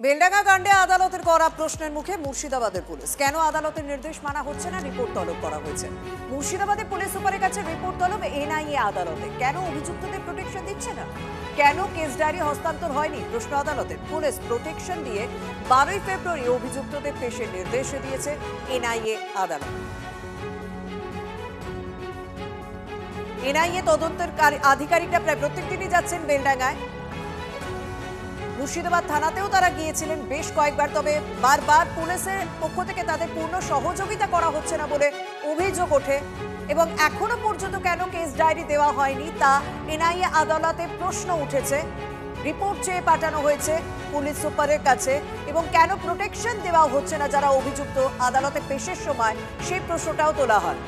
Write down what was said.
বেলডাঙ্গা কাণ্ডে আদালতের করা প্রশ্নের মুখে মুর্শিদাবাদের পুলিশ। কেন আদালতের নির্দেশ মানা হচ্ছে না, রিপোর্ট তলব করা হয়েছে। মুর্শিদাবাদের পুলিশ সুপারের কাছে রিপোর্ট তলব এনআইএ আদালতে। কেন অভিযুক্তদের প্রোটেকশন দিচ্ছে না, কেন কেস ডায়েরি হস্তান্তর হয়নি, প্রশ্ন আদালতের। পুলিশ প্রোটেকশন দিয়ে 12ই ফেব্রুয়ারি অভিযুক্তদের পেশের নির্দেশ দিয়েছে এনআইএ আদালত। এনআইএ তদন্তের আধিকারিকরা প্রায় প্রত্যেক দিনই যাচ্ছেন বেলডাঙ্গায়। মুর্শিদাবাদ থানাতেও তারা গিয়েছিলেন বেশ কয়েকবার, তবে বারবার পুলিশের পক্ষ থেকে তাদের পূর্ণ সহযোগিতা করা হচ্ছে না বলে অভিযোগ ওঠে এবং এখনো পর্যন্ত কেন কেস ডায়েরি দেওয়া হয়নি তা এনআইএ আদালতে প্রশ্ন উঠেছে। রিপোর্ট চেয়ে পাঠানো হয়েছে পুলিশ সুপারের কাছে এবং কেন প্রোটেকশন দেওয়া হচ্ছে না যারা অভিযুক্ত আদালতে পেশের সময়, সেই প্রশ্নটাও তোলা হয়।